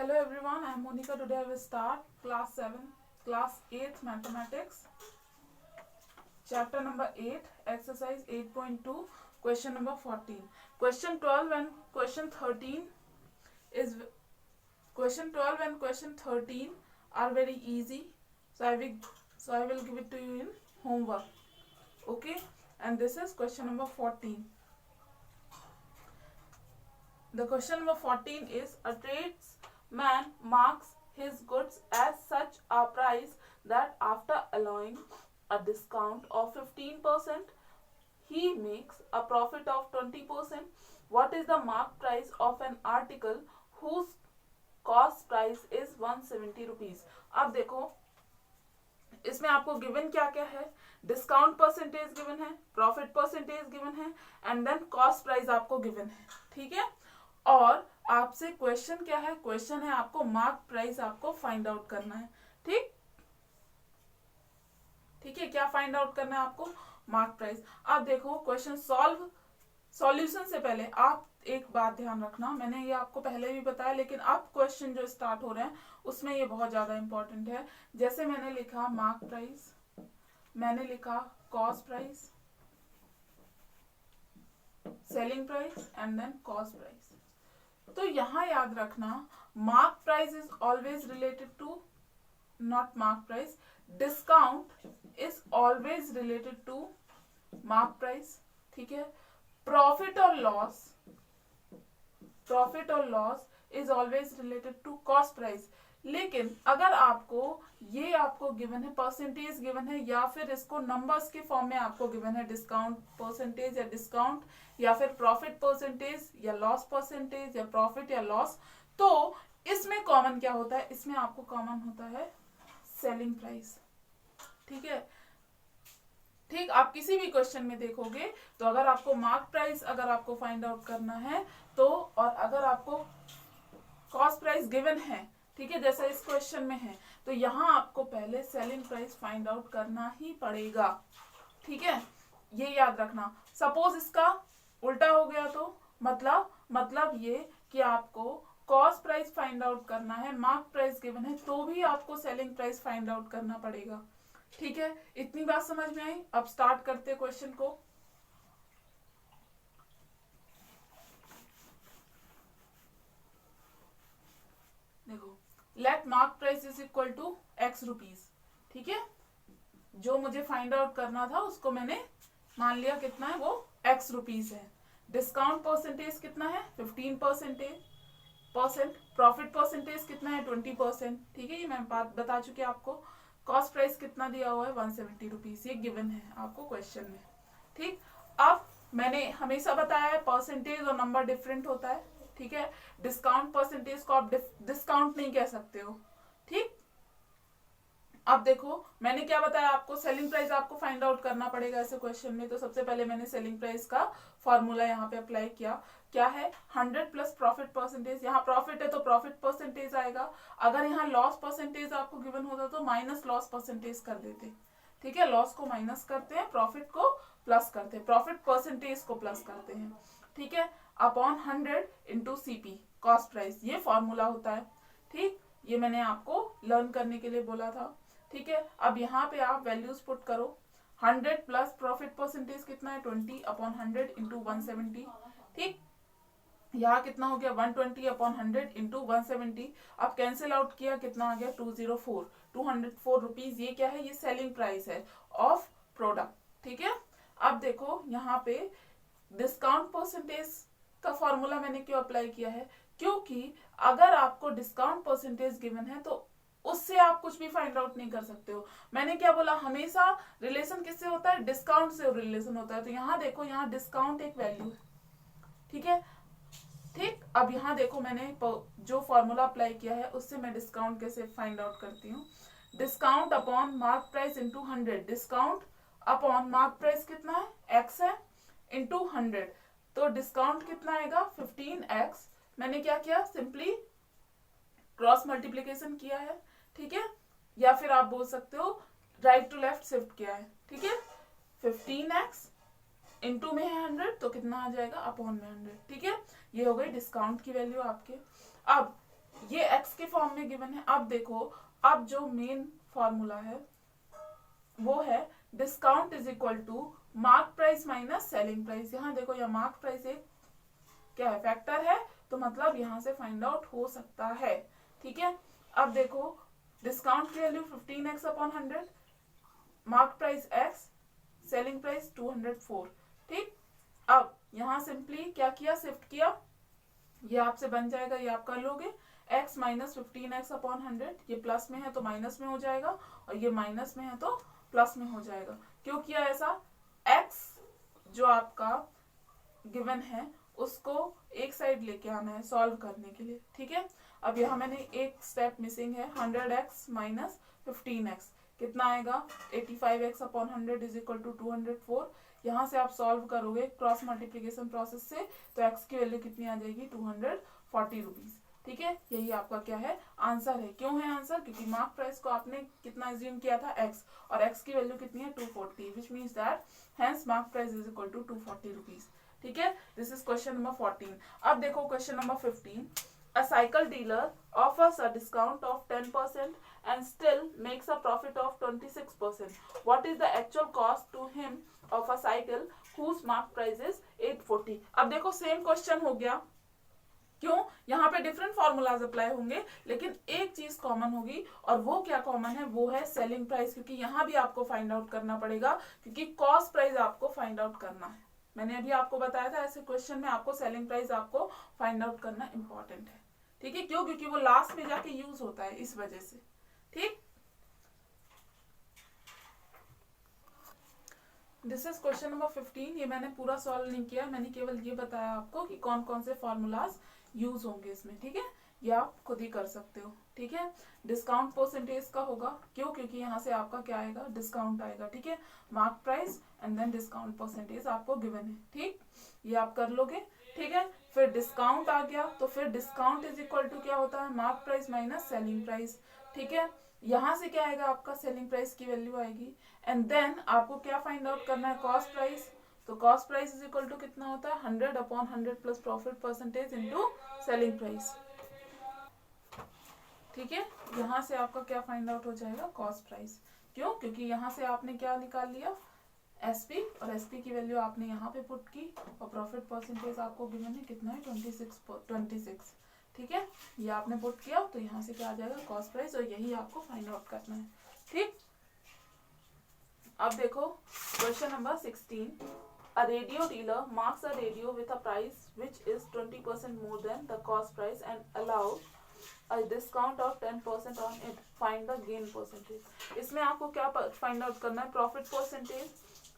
Hello everyone, I am Monica. Today I will start class 7, class 8 mathematics, chapter number 8, exercise 8.2, question number 14. Question 12 and question 13 is question 12 and question 13 are very easy. So I will give it to you in homework. Okay, and this is question number 14. The question number 14 is a tradesman marks his goods as such a price that after allowing a discount of 15%, he makes a profit of 20%. What is the mark price of an article whose cost price is 170 rupees? अब देखो इसमें आपको given क्या क्या है, discount percentage given है, profit percentage given है and then cost price आपको गिवन है. ठीक है, और आपसे क्वेश्चन क्या है, क्वेश्चन है आपको मार्क प्राइस आपको फाइंड आउट करना है. ठीक है, क्या फाइंड आउट करना है आपको, मार्क प्राइस. आप देखो क्वेश्चन सॉल्यूशन से पहले आप एक बात ध्यान रखना, मैंने ये आपको पहले भी बताया लेकिन अब क्वेश्चन जो स्टार्ट हो रहे हैं उसमें ये बहुत ज्यादा इंपॉर्टेंट है. जैसे मैंने लिखा मार्क प्राइस, मैंने लिखा cost price, selling price and then cost price. तो यहां याद रखना mark price is always related to not mark price, discount is always related to mark price. ठीक है, प्रॉफिट और loss is always related to cost price. लेकिन अगर आपको गिवन है, परसेंटेज गिवन है या फिर इसको नंबर्स के फॉर्म में आपको गिवन है, डिस्काउंट परसेंटेज या डिस्काउंट या फिर प्रॉफिट परसेंटेज या लॉस परसेंटेज या प्रॉफिट या लॉस, तो इसमें कॉमन क्या होता है, इसमें आपको कॉमन होता है सेलिंग प्राइस. ठीक है, ठीक, आप किसी भी क्वेश्चन में देखोगे तो अगर आपको मार्क प्राइस अगर आपको फाइंड आउट करना है तो, और अगर आपको कॉस्ट प्राइस गिवन है, ठीक है, जैसे इस क्वेश्चन में है, तो यहाँ आपको पहले सेलिंग प्राइस फाइंड आउट करना ही पड़ेगा. ठीक है, ये याद रखना. सपोज इसका उल्टा हो गया तो मतलब ये कि आपको कॉस्ट प्राइस फाइंड आउट करना है, मार्क प्राइस गिवन है, तो भी आपको सेलिंग प्राइस फाइंड आउट करना पड़ेगा. ठीक है, इतनी बात समझ में आई. अब स्टार्ट करते क्वेश्चन को. देखो, let mark price is equal to x rupees. ठीक है, जो मुझे फाइंड आउट करना था उसको मैंने मान लिया कितना है, वो एक्स रुपीज है. डिस्काउंट परसेंटेज कितना है, 15%. प्रॉफिट परसेंटेज कितना है, 20%. ठीक है, ये मैं बात बता चुकी आपको. कॉस्ट प्राइस कितना दिया हुआ है, 170 रुपीज, ये गिवन है आपको क्वेश्चन में. ठीक, अब मैंने हमेशा बताया है परसेंटेज और नंबर डिफरेंट होता है. ठीक है, डिस्काउंट परसेंटेज को आप डिस्काउंट नहीं कह सकते हो. ठीक, अब देखो मैंने क्या बताया आपको, सेलिंग प्राइस आपको फाइंड आउट करना पड़ेगा ऐसे क्वेश्चन में. तो सबसे पहले मैंने सेलिंग प्राइस का फॉर्मूला यहाँ पे अप्लाई किया. क्या है, 100 प्लस प्रॉफिट परसेंटेज. यहाँ प्रॉफिट है तो प्रॉफिट परसेंटेज आएगा. अगर यहाँ लॉस परसेंटेज आपको गिवन होता तो माइनस लॉस परसेंटेज कर देते. ठीक है, लॉस को माइनस करते हैं, प्रॉफिट को प्लस करते हैं, प्रॉफिट परसेंटेज को प्लस करते हैं. ठीक है, upon 100 into CP cost price, ये फॉर्मूला होता है. ठीक, ये मैंने आपको लर्न करने के लिए बोला था. ठीक है, अब यहाँ पे आप वैल्यूज पुट करो. 100 प्लस प्रॉफिट परसेंटेज कितना है, 20 अपॉन 100 इंटू 170. ठीक, यहाँ कितना हो गया, 120 अपॉन 100 इंटू 170. अब कैंसिल आउट किया, कितना आ गया, 204 रुपीज. ये क्या है, ये सेलिंग प्राइस है ऑफ प्रोडक्ट. ठीक है, अब देखो यहाँ पे डिस्काउंट परसेंटेज का फॉर्मूला मैंने क्यों अप्लाई किया है, क्योंकि अगर आपको डिस्काउंट परसेंटेज गिवन है तो उससे आप कुछ भी फाइंड आउट नहीं कर सकते हो. मैंने क्या बोला, हमेशा रिलेशन किससे होता है, डिस्काउंट से रिलेशन होता है. तो यहाँ देखो, यहाँ डिस्काउंट एक वैल्यू है. ठीक है, ठीक, अब यहाँ देखो मैंने जो फॉर्मूला अप्लाई किया है उससे मैं डिस्काउंट कैसे फाइंड आउट करती हूँ. Discount upon mark price into 100. Discount upon mark price कितना है, एक्स है, इंटू 100. तो डिस्काउंट कितना आएगा, 15x. मैंने क्या किया, सिंपली क्रॉस मल्टीप्लीकेशन किया है. ठीक है, या फिर आप बोल सकते हो राइट टू लेफ्ट शिफ्ट किया है. ठीक है, 15x इंटू में है 100 तो कितना आ जाएगा, अपॉन में 100. ठीक है, ये हो गई डिस्काउंट की वैल्यू आपके. अब ये x के फॉर्म में गिवन है। अब देखो, अब जो मेन फॉर्मूला है वो है discount is equal to mark price minus selling price. यहाँ देखो, यह मार्क प्राइस एक क्या है, फैक्टर है, तो मतलब यहाँ से फाइंड आउट हो सकता है। ठीक है, अब देखो डिस्काउंट की value 15x upon 100, mark price x, selling price 204। ठीक, अब यहाँ सिंपली क्या किया, शिफ्ट किया, ये आपसे बन जाएगा, ये आप कर लोगे, x माइनस 15x अपॉन 100, ये प्लस में है तो माइनस में हो जाएगा, और ये माइनस में है तो प्लस में हो जाएगा। क्यों किया ऐसा, x जो आपका गिवन है उसको एक साइड लेके आना है सॉल्व करने के लिए। ठीक है, अब यहाँ मैंने एक स्टेप मिसिंग है, 100x माइनस 15x कितना आएगा, 85x upon 100 is equal to 204। यहाँ से आप सॉल्व करोगे क्रॉस मल्टीप्लीकेशन प्रोसेस से, तो x की वैल्यू कितनी आ जाएगी, 240 रुपीज। ठीक है, यही आपका क्या है, आंसर है। क्यों है आंसर, क्योंकि मार्क प्राइस को आपने कितना एज्यूम किया था, x, और x की वैल्यू कितनी है, 240, which means that hence mark price is equal to 240 rupees. ठीक है, दिस इज क्वेश्चन नंबर 14। अब देखो question number 15, a cycle dealer offers a discount of 10% and still makes a profit of 26%. What is the actual cost to him of a cycle whose mark price is 840? अब देखो same question हो गया, क्यों, यहाँ पे different formulas apply होंगे, लेकिन एक चीज कॉमन होगी, और वो क्या कॉमन है, वो है सेलिंग प्राइस, क्योंकि यहाँ भी आपको फाइंड आउट करना पड़ेगा, क्योंकि कॉस्ट प्राइस आपको फाइंड आउट करना है। मैंने अभी आपको बताया था ऐसे क्वेश्चन में आपको सेलिंग प्राइस आपको फाइंड आउट करना इंपॉर्टेंट है। ठीक है, क्यों, क्योंकि वो लास्ट में जाके यूज होता है, इस वजह से। ठीक, दिस इज क्वेश्चन नंबर 15। ये मैंने पूरा सॉल्व नहीं किया, मैंने केवल ये बताया आपको कि कौन कौन से फॉर्मूलाज यूज होंगे इसमें। ठीक है, ये आप खुद ही कर सकते हो। ठीक है, डिस्काउंट परसेंटेज का होगा, क्यों, क्योंकि यहाँ से आपका क्या आएगा, डिस्काउंट आएगा। ठीक है, mark price and then discount percentage आपको गिवन है। ठीक, ये आप कर लोगे। ठीक है, फिर डिस्काउंट आ गया, तो फिर डिस्काउंट इज इक्वल टू क्या होता है, mark price minus selling price. ठीक है, यहाँ से क्या आएगा, आपका सेलिंग प्राइस की वैल्यू आएगी, एंड देन आपको क्या फाइंड आउट करना है, कॉस्ट प्राइस। तो cost price is equal to कितना होता है, 100 upon 100 plus profit percentage into selling price. ठीक है, यहाँ से आपका क्या फाइंड आउट हो जाएगा, कॉस्ट प्राइस। क्यों, क्योंकि यहाँ से आपने क्या निकाल लिया, एसपी, और एसपी की वैल्यू आपने यहाँ पे पुट की, और प्रॉफिट परसेंटेज आपको गिवन है कितना है, 26। ठीक है, ये आपने पुट किया, तो यहाँ से क्या आ जाएगा, कॉस्ट प्राइस, और यही आपको फाइंड आउट करना है। ठीक, अब देखो question number 16, a radio dealer marks a radio with a price which is 20% more than the cost price and allows a discount of 10% on it. Find the gain percentage. इसमें आपको क्या find out करना है, profit percentage.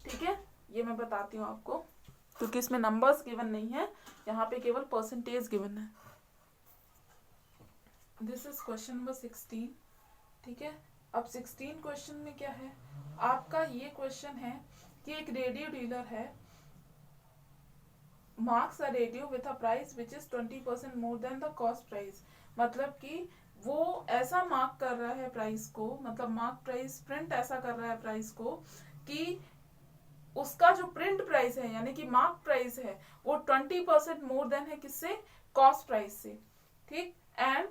ठीक है, ये मैं बताती हूँ आपको, क्योंकि इसमें नंबर्स गिवन नहीं है, यहाँ पे केवल परसेंटेज गिवन है। This is question number 16। ठीक है, अब 16 क्वेश्चन में क्या है, आपका ये क्वेश्चन है कि एक रेडियो डीलर है, marks a radio with a price which is 20% more than the cost price. मतलब कि वो ऐसा मार्क कर रहा है प्राइस को, मतलब मार्क प्राइस प्रिंट ऐसा कर रहा है प्राइस को कि उसका जो प्रिंट प्राइस है यानी कि मार्क प्राइस है वो 20% मोर देन है, किससे, कॉस्ट प्राइस से। ठीक, एंड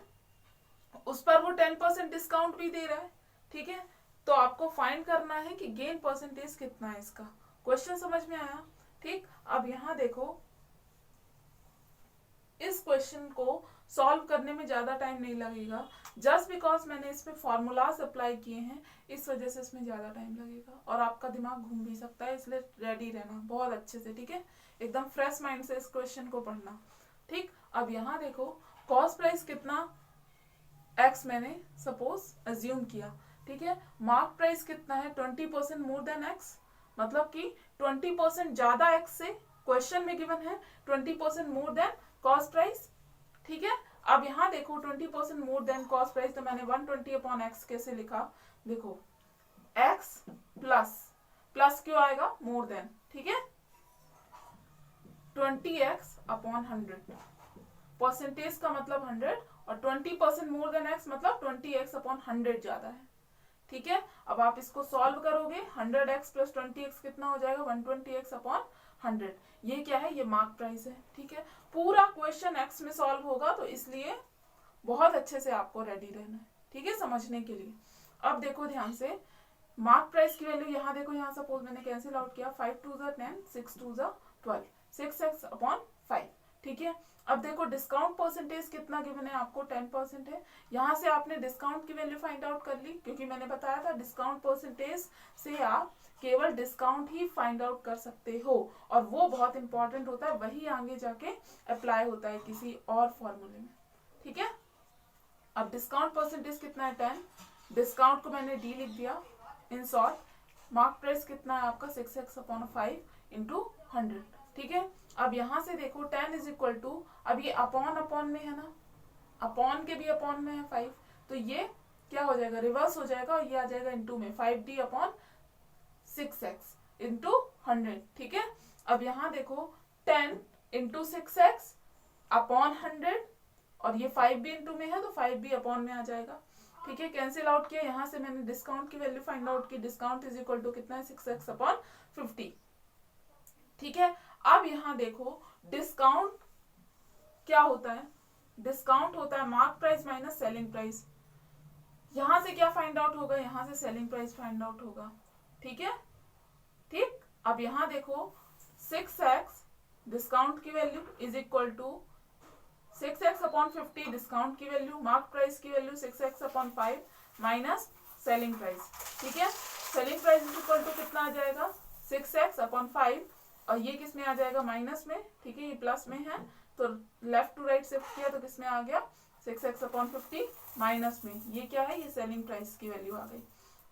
उस पर वो 10% डिस्काउंट भी दे रहा है। ठीक है, तो आपको फाइंड करना है कि गेन परसेंटेज कितना है इसका। क्वेश्चन समझ में आया। ठीक, अब यहाँ देखो, इस क्वेश्चन को सॉल्व करने में ज्यादा टाइम नहीं लगेगा, जस्ट बिकॉज मैंने इसमें फॉर्मूलाज अप्लाई किए हैं, इस वजह से इसमें ज्यादा टाइम लगेगा, और आपका दिमाग घूम भी सकता है, इसलिए रेडी रहना बहुत अच्छे से। ठीक है, एकदम फ्रेश माइंड से इस क्वेश्चन को पढ़ना। ठीक, अब यहाँ देखो, कॉस्ट प्राइस कितना, एक्स मैंने सपोज अज्यूम किया। ठीक है, मार्क प्राइस कितना है, 20% मोर देन एक्स, मतलब कि 20% ज्यादा एक्स से, क्वेश्चन में गिवन है 20% मोर देन कॉस्ट प्राइस। ठीक है, अब यहाँ देखो 20% मोर देन कॉस्ट प्राइस, तो मैंने 120 अपॉन एक्स कैसे लिखा, देखो एक्स प्लस, प्लस क्यों आएगा, मोर देन। ठीक है, 20x अपॉन 100, परसेंटेज का मतलब 100, और 20% मोर देन एक्स मतलब 20x अपॉन 100 ज्यादा है। ठीक है, अब आप इसको सॉल्व करोगे, 100x प्लस 20x कितना हो जाएगा, 120x अपॉन 100। ये क्या है, ये मार्क प्राइस है। ठीक है, पूरा क्वेश्चन x में सॉल्व होगा, तो इसलिए बहुत अच्छे से आपको रेडी रहना है, ठीक है, समझने के लिए। अब देखो ध्यान से, मार्क प्राइस की वैल्यू यहाँ देखो, यहाँ सपोज मैंने कैंसिल आउट किया, 5 2 10, 6 2 12, 6x अपॉन 5, ठीक है। अब देखो डिस्काउंट परसेंटेज कितना गिवन है आपको, 10% है। यहाँ से आपने डिस्काउंट की वैल्यू फाइंड आउट कर ली, क्योंकि मैंने बताया था डिस्काउंट परसेंटेज से आप केवल डिस्काउंट ही फाइंड आउट कर सकते हो, और वो बहुत इंपॉर्टेंट होता है, वही आगे जाके अप्लाई होता है किसी और फॉर्मूले में, ठीक है। अब डिस्काउंट परसेंटेज कितना है, 10, डिस्काउंट को मैंने डी लिख दिया। इन शॉर्ट, मार्क प्राइस कितना है आपका, 6x अपॉन 5 इंटू 100, ठीक है। अब यहाँ से देखो 10 इज इक्वल टू, अब ये अपॉन अपॉन में है ना, अपॉन के भी अपॉन में है 5, तो ये क्या हो जाएगा, रिवर्स हो जाएगा, और ये आ जाएगा इंटू में, 5d अपॉन 6x इंटू 100, ठीक है। अब यहाँ देखो 10 इंटू 6x अपॉन 100, और ये 5 भी इंटू में है तो 5 भी अपॉन में आ जाएगा, ठीक है। कैंसिल आउट किया, यहाँ से मैंने डिस्काउंट की वैल्यू फाइंड आउट की, डिस्काउंट इज इक्वल टू कितना है, 6x अपॉन 50, ठीक है। अब यहाँ देखो डिस्काउंट क्या होता है, डिस्काउंट होता है mark price minus selling price. यहाँ से क्या फाइंड आउट होगा, यहाँ से सेलिंग प्राइस फाइंड आउट होगा, ठीक है, ठीक। अब यहाँ देखो 6x डिस्काउंट की value is equal to 6x upon 50 discount की वैल्यू, मार्क प्राइस की value 6x upon 5 minus selling price, ठीक है। Selling price is equal to कितना आ जाएगा, 6x अपॉन 5, और ये किस में आ जाएगा, माइनस में, ठीक है, ये प्लस में है, तो लेफ्ट टू राइट शिफ्ट किया तो किस में आ गया, 6x अपॉन 50 माइनस में, ये क्या है, ये सेलिंग प्राइस की वैल्यू आ गई,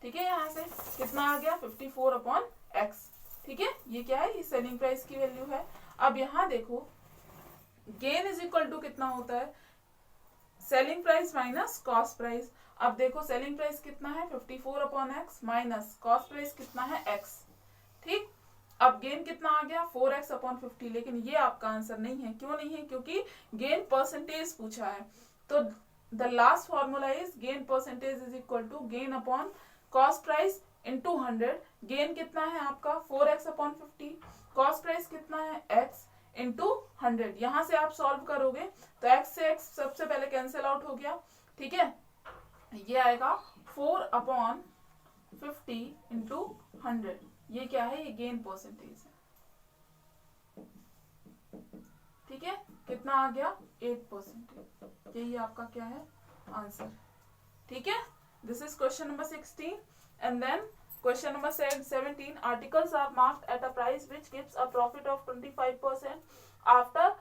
ठीक है। यहाँ से कितना आ गया, 54 अपॉन x, ठीक है, ये क्या है, ये सेलिंग प्राइस की वैल्यू है। अब यहाँ देखो गेन इज इक्वल टू कितना होता है, selling price minus cost price. अब देखो सेलिंग प्राइस कितना है, 54 upon x minus cost price कितना है, x, ठीक। अब गेन कितना आ गया, 4x अपॉन 50, लेकिन ये आपका आंसर नहीं है, क्यों नहीं है, क्योंकि गेन परसेंटेज पूछा है, तो the last formula is gain percentage is equal to gain upon cost price into 100। Gain कितना है आपका, 4x अपॉन 50, कॉस्ट प्राइस कितना है, x इंटू 100। यहाँ से आप सॉल्व करोगे तो x से x सबसे पहले कैंसिल आउट हो गया, ठीक है, ये आएगा 4 अपॉन 50 इंटू 100, ये क्या है, ये गेन परसेंटेज है, ठीक है। कितना आ गया, 8%, यही आपका क्या है, आंसर, ठीक है। This is question number 16, and then question number 17, articles are marked at a price which gives a profit of 25% after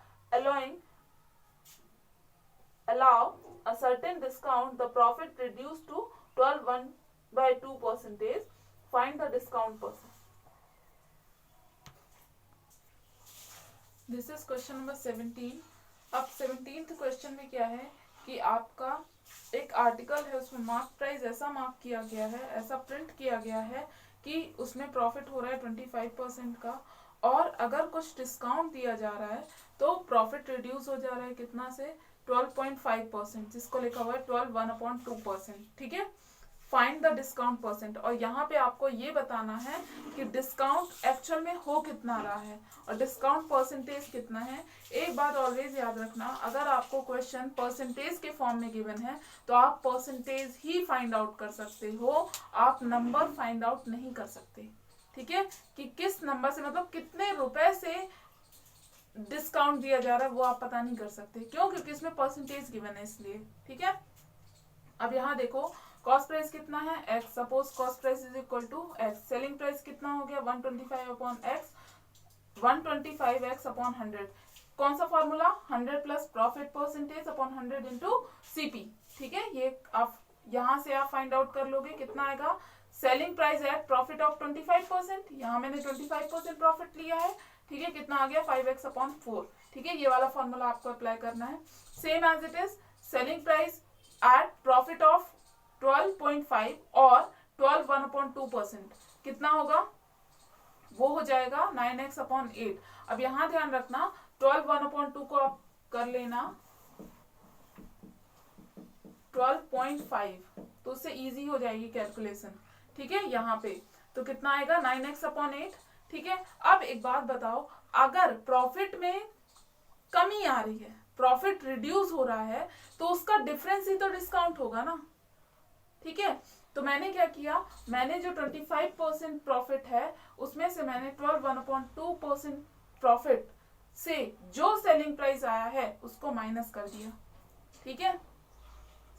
allow a certain discount, the profit reduced to 12.1/2%. Find the discount percent. This is question number 17. अब 17th question में क्या है कि आपका एक article है, उसमें mark price ऐसा मार्क किया गया है, ऐसा प्रिंट किया गया है कि उसमें प्रॉफिट हो रहा है 25% का, और अगर कुछ डिस्काउंट दिया जा रहा है तो प्रॉफिट रिड्यूस हो जा रहा है कितना से, 12.5%, जिसको लिखा हुआ है 12/1/2%, ठीक है। फाइंड द डिस्काउंट परसेंट, और यहाँ पे आपको ये बताना है कि डिस्काउंट एक्चुअल में हो कितना रहा है और डिस्काउंट परसेंटेज कितना है। एक बात ऑलवेज याद रखना, अगर आपको क्वेश्चन परसेंटेज के फॉर्म में गिवन है तो आप परसेंटेज ही फाइंड आउट कर सकते हो, आप नंबर फाइंड आउट नहीं कर सकते, ठीक है, कि किस नंबर से, मतलब कितने रुपए से डिस्काउंट दिया जा रहा है वो आप पता नहीं कर सकते, क्यों, क्योंकि इसमें परसेंटेज गिवन है इसलिए, ठीक है। अब यहाँ देखो कॉस्ट प्राइस कितना है, x, suppose cost price is equal to x, selling price कितना हो गया, 125 अपॉन x, 125x अपॉन 100, कौन सा formula, 100 plus profit percentage upon 100 into CP, ठीक है। ये आप यहाँ से आप फाइंड आउट कर लोगे, कितना आएगा, selling price at profit of 25%, यहाँ मैंने 25% प्रॉफिट लिया है, ठीक है, कितना आ गया, 5x अपॉन 4, ठीक है, ये वाला फॉर्मूला आपको अप्लाई करना है। Same as it is selling price at profit of 12.5 और 12/1/2%, कितना होगा, वो हो जाएगा 9x अपॉन 8। अब यहाँ ध्यान रखना 12/1/2 को आप कर लेना 12.5, तो उससे इजी हो जाएगी कैलकुलेशन, ठीक है। यहाँ पे तो कितना आएगा, 9x अपॉन 8, ठीक है। अब एक बात बताओ, अगर प्रॉफिट में कमी आ रही है, प्रॉफिट रिड्यूस हो रहा है तो उसका डिफरेंस ही तो डिस्काउंट होगा ना, ठीक है। तो मैंने क्या किया, मैंने जो 25% प्रॉफिट है उसमें से मैंने 12.1/2% प्रॉफिट से जो सेलिंग प्राइस आया है उसको माइनस कर दिया, ठीक है,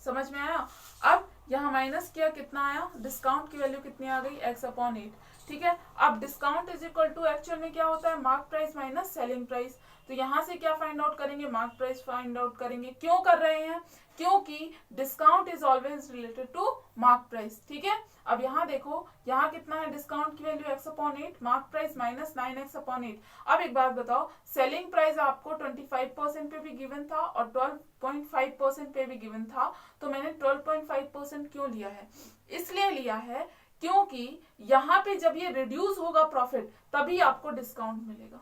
समझ में आया। अब यहाँ माइनस किया, कितना आया, डिस्काउंट की वैल्यू कितनी आ गई, x/8, ठीक है। अब discount is equal to actual में क्या होता है, mark price minus selling price. तो यहाँ से क्या फाइंड आउट करेंगे, मार्क प्राइस फाइंड आउट करेंगे। क्यों कर रहे हैं, क्योंकि discount is always related to mark price, ठीक है। अब यहाँ देखो, यहाँ कितना है, डिस्काउंट की value x/8, mark price minus 9x/8। अब एक बात बताओ, सेलिंग प्राइस आपको 25% पे भी गिवन था और 12.5% पे भी गिवन था, तो मैंने 12.5% क्यों लिया है, इसलिए लिया है क्योंकि यहाँ पे जब ये रिड्यूस होगा प्रॉफिट तभी आपको डिस्काउंट मिलेगा,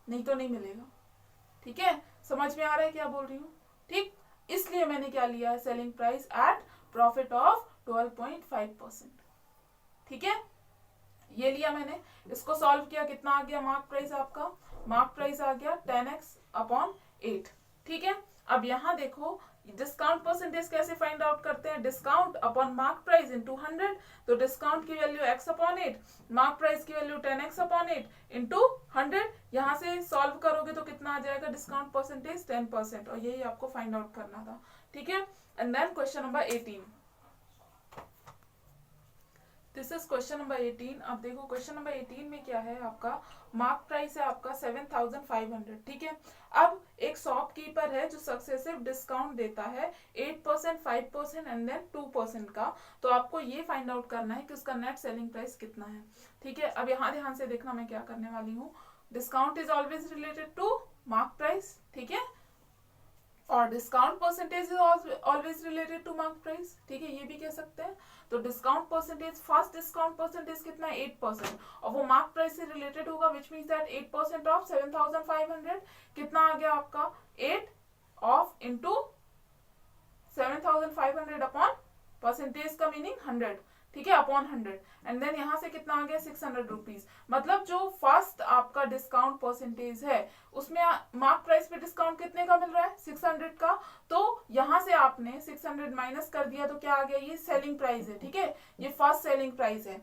नहीं तो नहीं मिलेगा, ठीक है। समझ में आ रहा है क्या बोल रही हूँ, ठीक। इसलिए मैंने क्या लिया है, selling price at profit of 12.5%, ठीक है, ये लिया मैंने। इसको सॉल्व किया, कितना आ गया मार्क प्राइस, आपका मार्क प्राइस आ गया 10x/8, ठीक है। अब यहाँ देखो डिस्काउंट परसेंटेज कैसे फाइंड आउट करते हैं, discount upon mark price into 100। तो डिस्काउंट की वैल्यू x/8, मार्क प्राइस की वैल्यू 10x/8 इनटू 100। यहाँ से सॉल्व करोगे तो कितना आ जाएगा, डिस्काउंट परसेंटेज 10%, और यही आपको फाइंड आउट करना था, ठीक है। And then question number 18, this is question number 18। अब देखो क्वेश्चन नंबर 18 में क्या है, आपका मार्क प्राइस है आपका 7,500, ठीक है। अब एक शॉपकीपर है जो सक्सेसिव डिस्काउंट देता है 8%, 5% एंड देन 2% का। तो आपको ये फाइंड आउट करना है कि उसका नेट सेलिंग प्राइस कितना है, ठीक है। अब यहाँ ध्यान से देखना मैं क्या करने वाली हूँ, discount is always related to mark price, ठीक है, और discount percentage is always related to mark price, ठीक है, ये भी कह सकते हैं। तो discount percentage, first discount percentage कितना है, 8%, और वो मार्क प्राइस से रिलेटेड होगा, विच मीन्स दैट 8% ऑफ 7,500 कितना आ गया आपका, 8 ऑफ इंटू 7,500 अपॉन परसेंटेज का मीनिंग 100, ठीक है, अपॉन 100, एंड देन यहाँ से कितना आ गया 600 रुपीज। मतलब जो फर्स्ट आपका डिस्काउंट परसेंटेज है उसमें मार्क प्राइस पे डिस्काउंट कितने का मिल रहा है, 600 का। तो यहाँ से आपने 600 माइनस कर दिया तो क्या आ गया, ये सेलिंग प्राइस है, ठीक है, ये फर्स्ट सेलिंग प्राइस है,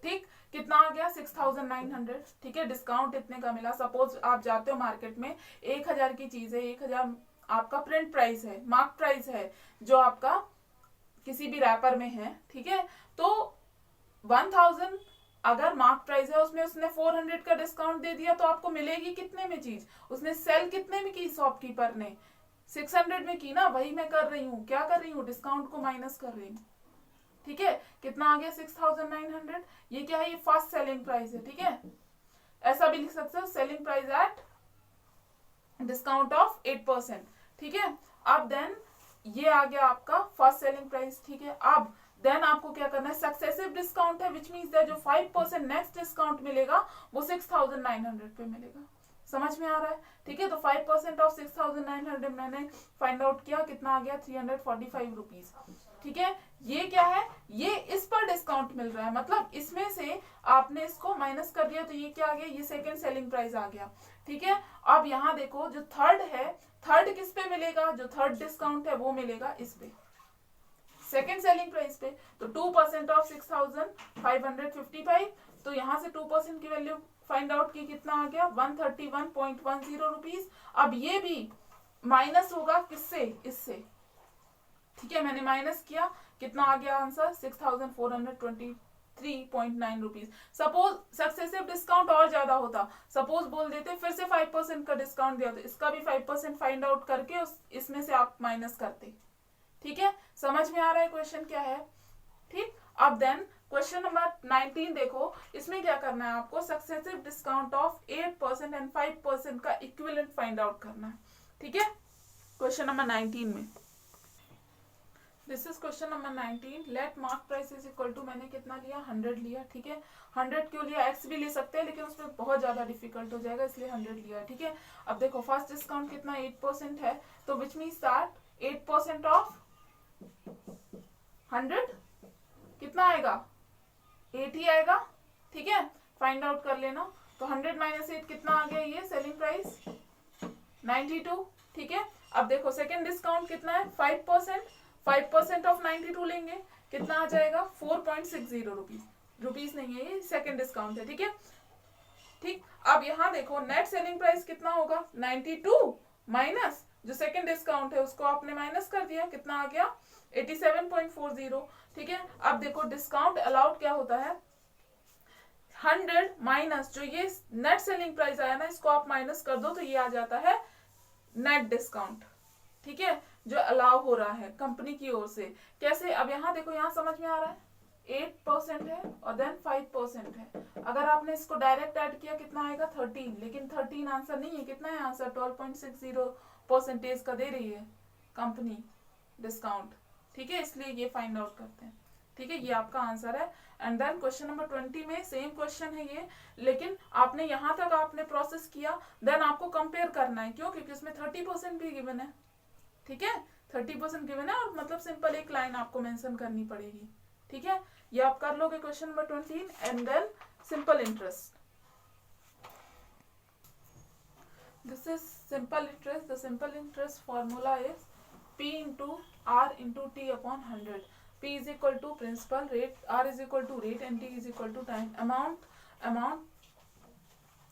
ठीक। कितना आ गया 6,900, ठीक है, डिस्काउंट इतने का मिला। सपोज आप जाते हो मार्केट में, 1,000 की चीज है, 1,000 आपका प्रिंट प्राइस है, मार्क प्राइस है जो आपका किसी भी रैपर में है, ठीक है। तो 1,000 अगर मार्क प्राइस है, उसमें उसने 400 का डिस्काउंट दे दिया, तो आपको मिलेगी कितने में चीज, उसने सेल कितने में की, शॉपकीपर ने 600 में की ना, वही मैं कर रही हूँ, क्या कर रही हूँ, डिस्काउंट को माइनस कर रही हूँ, ठीक है। कितना आ गया 6,900, ये क्या है, ये फर्स्ट सेलिंग प्राइस है, ठीक है। ऐसा भी लिख सकते हो, selling price at discount of 8%, ठीक है। अब देन ये आ गया आपका फर्स्ट सेलिंग प्राइस, ठीक है। अब देन आपको क्या करना है, सक्सेसिव डिस्काउंट है, विच मीन्स दैट जो 5% नेक्स्ट डिस्काउंट मिलेगा वो 6,900 पे मिलेगा, समझ में आ रहा है, ठीक है। तो 5% ऑफ 6,900 मैंने फाइंड आउट किया, कितना आ गया 345 रुपीज, ठीक है। ये क्या है, ये इस पर डिस्काउंट मिल रहा है, मतलब इसमें से आपने इसको माइनस कर दिया, तो ये क्या आ गया, ये सेकेंड सेलिंग प्राइस आ गया, ठीक है। अब यहाँ देखो जो थर्ड है, थर्ड किस पे मिलेगा, जो थर्ड डिस्काउंट है वो मिलेगा इस पे, सेकेंड सेलिंग प्राइस पे। तो 2% ऑफ 6,555, तो यहाँ से 2% की वैल्यू फाइंड आउट की, कितना आ गया 131.10 रुपीज। अब ये भी माइनस होगा किससे, इससे, ठीक है, मैंने माइनस किया, कितना आ गया answer 6,423.9 rupees. Suppose successive discount और ज्यादा होता, सपोज बोल देते फिर से 5% का डिस्काउंट दिया, तो इसका भी 5% फाइंड आउट करके इसमें से आप माइनस करते, ठीक है। समझ में आ रहा है क्वेश्चन क्या है, ठीक। अब देन क्वेश्चन नंबर 19 देखो, इसमें क्या करना है आपको, सक्सेसिव डिस्काउंट ऑफ 8% एंड 5% का इक्विवेलेंट फाइंड आउट करना है, ठीक है। क्वेश्चन नंबर 19 में, this is question number 19, let mark price is equal to, मैंने कितना लिया 100 लिया, ठीक है। 100 क्यों लिया, एक्स भी ले सकते हैं लेकिन उसमें बहुत ज्यादा डिफिकल्ट हो जाएगा, इसलिए 100 लिया, ठीक है। अब देखो फर्स्ट डिस्काउंट कितना 8% है, तो विच मीन्स दैट 8% ऑफ 100 कितना आएगा, 8 ही आएगा, ठीक है। फाइंड आउट कर लेना, तो 100 - 8 कितना आ गया, ये सेलिंग प्राइस 92, ठीक है। अब देखो सेकेंड डिस्काउंट कितना है 5%, 5% ऑफ 92 लेंगे, कितना आ जाएगा 4.60 रुपीज, रुपीज नहीं है ये, सेकेंड डिस्काउंट है, ठीक है। ठीक, अब यहाँ देखो नेट सेलिंग प्राइस कितना होगा 92 माइनस जो सेकेंड डिस्काउंट है उसको आपने माइनस कर दिया, कितना आ गया 87.40, ठीक है। अब देखो डिस्काउंट अलाउड क्या होता है 100 माइनस जो ये नेट सेलिंग प्राइस आया ना, इसको आप माइनस कर दो तो ये आ जाता है नेट डिस्काउंट, ठीक है, जो अलाउ हो रहा है कंपनी की ओर से। कैसे, अब यहाँ देखो, यहाँ समझ में आ रहा है 8% है और देन 5% है। अगर आपने इसको डायरेक्ट ऐड किया कितना आएगा 13, लेकिन 13 आंसर नहीं है, कितना है आंसर 12.60% का दे रही है कंपनी डिस्काउंट, ठीक है, इसलिए ये फाइंड आउट करते हैं, ठीक है, ये आपका आंसर है। एंड देन क्वेश्चन नंबर 20 में सेम क्वेश्चन है ये, लेकिन आपने यहाँ तक आपने प्रोसेस किया, देन आपको कंपेयर करना है, क्यों, क्योंकि इसमें 30% भी गिवन है, ठीक है, 30% गिवन है, और मतलब सिंपल एक लाइन आपको मेंशन करनी पड़ेगी, ठीक है। ये आप कर लोगे question number 20 and then simple interest. This is simple interest. The simple interest formula is P into R into T upon 100. P is equal to principal rate, R is equal to rate and T is equal to time. Amount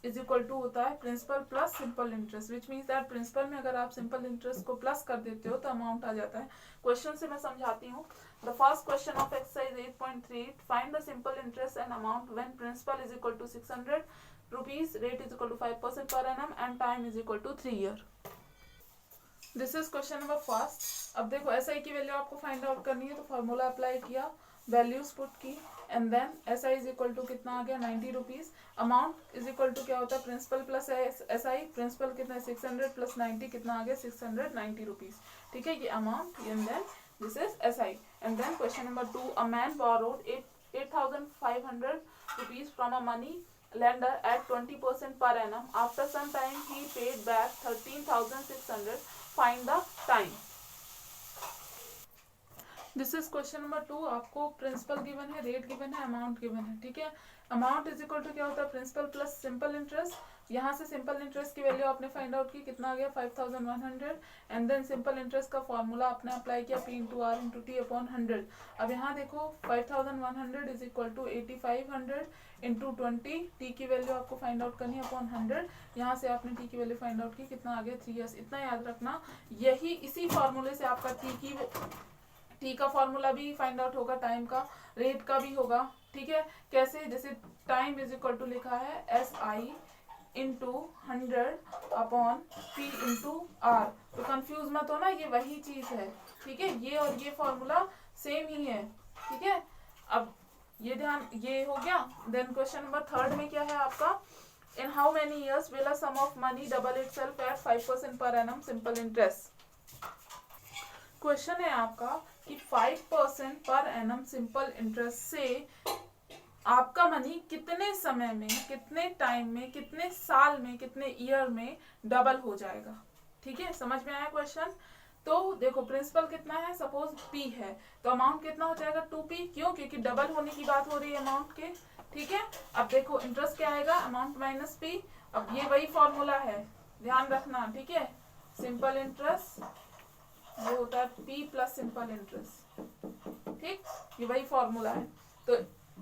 is equal to होता है principal plus simple interest, which means that principal में अगर आप simple interest को plus कर देते हो तो अमाउंट आ जाता है। क्वेश्चन से मैं समझाती हूँ। The first question of exercise 8.3, find the simple interest and amount when principal is equal to 600 rupees, rate is equal to 5% per annum and time is equal to 3 year. This is question number first. अब देखो SI की value आपको find out करनी है, तो formula apply किया, values put की, and then SI is equal to कितना आ गया 90 rupees. Amount is equal to क्या होता है प्रिंसिपल प्लस SI, प्रिंसिपल कितना है 600 प्लस 90 कितना आ गया 690 रुपीज, ठीक है, ये amount, and then this is SI। And then question number 2, a man borrowed 8,500 rupees from a money lender at 20% per annum. After some time he paid back 13,600. Find the time. This is question number 2। आपको principal given है, rate given है, amount given है, ठीक है। Amount is equal to क्या होता है principal plus simple interest. यहाँ से सिंपल इंटरेस्ट की वैल्यू आपने फाइंड आउट की, कितना आ गया 5,100, एंड देन सिंपल इंटरेस्ट का फॉर्मूला आपने अप्लाई किया P into R into T upon 100। अब यहाँ देखो 5,100 is equal to 8,500 into 20, T की वैल्यू आपको फाइंड आउट करनी है अपॉन 100। यहाँ से आपने टी की वैल्यू फाइंड आउट की, कितना आ गया 3 ईयर्स। इतना याद रखना, यही इसी फॉर्मूले से आपका टी का फॉर्मूला भी फाइंड आउट होगा, टाइम का, रेट का भी होगा, ठीक है। कैसे, जैसे टाइम इज इक्वल टू लिखा है SI into 100 upon P into R, तो कंफ्यूज मत हो ना, ये वही चीज है, ठीक है, ये और ये फॉर्मूला सेम ही है, ठीक है। अब ये ध्यान, ये हो गया। देन क्वेश्चन नंबर 3 में क्या है आपका, in how many years will a sum of money double itself at 5% per annum simple interest. Question है आपका कि 5% पर एनम सिंपल इंटरेस्ट से आपका मनी कितने समय में, कितने टाइम में, कितने साल में, कितने ईयर में डबल हो जाएगा, ठीक है। समझ में आया क्वेश्चन। तो देखो प्रिंसिपल कितना है, सपोज P है, तो अमाउंट कितना हो जाएगा 2P, क्यों, क्योंकि डबल होने की बात हो रही है अमाउंट के, ठीक है। अब देखो इंटरेस्ट क्या आएगा, अमाउंट माइनस P। अब ये वही फॉर्मूला है, ध्यान रखना, ठीक है। सिंपल इंटरेस्ट ये होता है P प्लस सिंपल इंटरेस्ट, ठीक, ये वही फॉर्मूला है। तो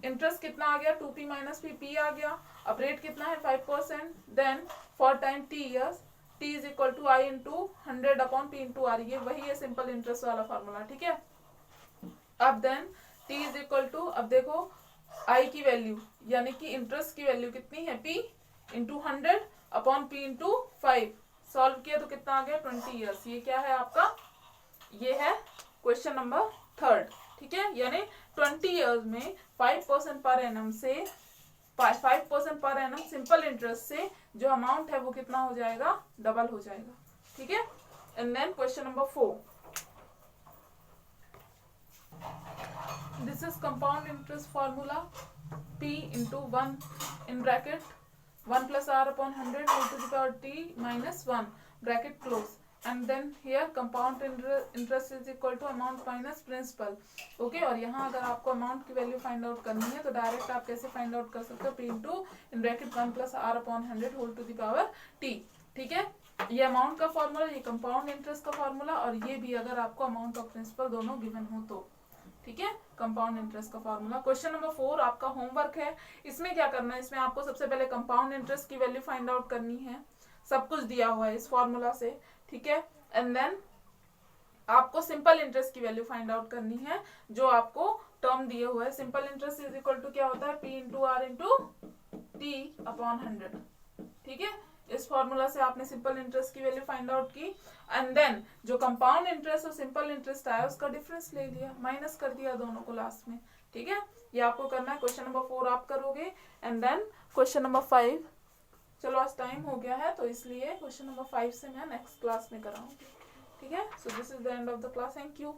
इंटरेस्ट कितना आ गया 2P माइनस P आ गया। अब रेट कितना है 5%, then for time T years, T is equal to I into 100 upon P into R, ये वही है सिंपल इंटरेस्ट वाला फॉर्मूला, ठीक है। अब then T is equal to, अब देखो I की वैल्यू यानी कि इंटरेस्ट की वैल्यू कितनी है P into 100 upon P into 5, solve किया तो कितना आ गया 20 ईयर्स। ये क्या है आपका, ये है क्वेश्चन नंबर 3, ठीक है। यानी 20 ईयर्स में 5% पर एनम से 5% पर एनम सिंपल इंटरेस्ट से जो अमाउंट है वो कितना हो जाएगा, डबल हो जाएगा, ठीक है। And then question number 4, this is compound interest formula P into 1 in bracket 1 plus R upon 100 whole to the power T minus 1 bracket close, and then here compound interest is equal to amount minus principal, okay। और यहाँ अगर आपको amount की value find out करनी है तो direct आप कैसे फाइंड आउट कर सकते हो, P into in bracket 1 plus R upon 100 whole to the power T, ठीक है। ये अमाउंट का फॉर्मूला, ये कंपाउंड इंटरेस्ट का फॉर्मूला, और ये भी अगर आपको अमाउंट ऑफ प्रिंसिपल दोनों गिवन हो तो, ठीक है, कंपाउंड इंटरेस्ट का फॉर्मूला। क्वेश्चन नंबर 4 आपका होमवर्क है। इसमें क्या करना है, इसमें आपको सबसे पहले कंपाउंड इंटरेस्ट की वैल्यू फाइंड आउट करनी है, सब कुछ दिया हुआ है इस फॉर्मूला से, ठीक है। एंड देन आपको सिंपल इंटरेस्ट की वैल्यू फाइंड आउट करनी है, जो आपको टर्म दिए हुए है। Simple interest is equal to क्या होता है, P into R into T upon 100, ठीक है। इस फॉर्मूला से आपने सिंपल इंटरेस्ट की वैल्यू फाइंड आउट की, एंड देन जो कंपाउंड इंटरेस्ट और सिंपल इंटरेस्ट आया उसका डिफरेंस ले लिया, माइनस कर दिया दोनों को लास्ट में, ठीक है। ये आपको करना है। क्वेश्चन नंबर 4 आप करोगे, एंड देन क्वेश्चन नंबर 5, चलो आज टाइम हो गया है तो इसलिए क्वेश्चन नंबर 5 से मैं नेक्स्ट क्लास में कराऊंगी, ठीक है। So this is the end of the class, thank you.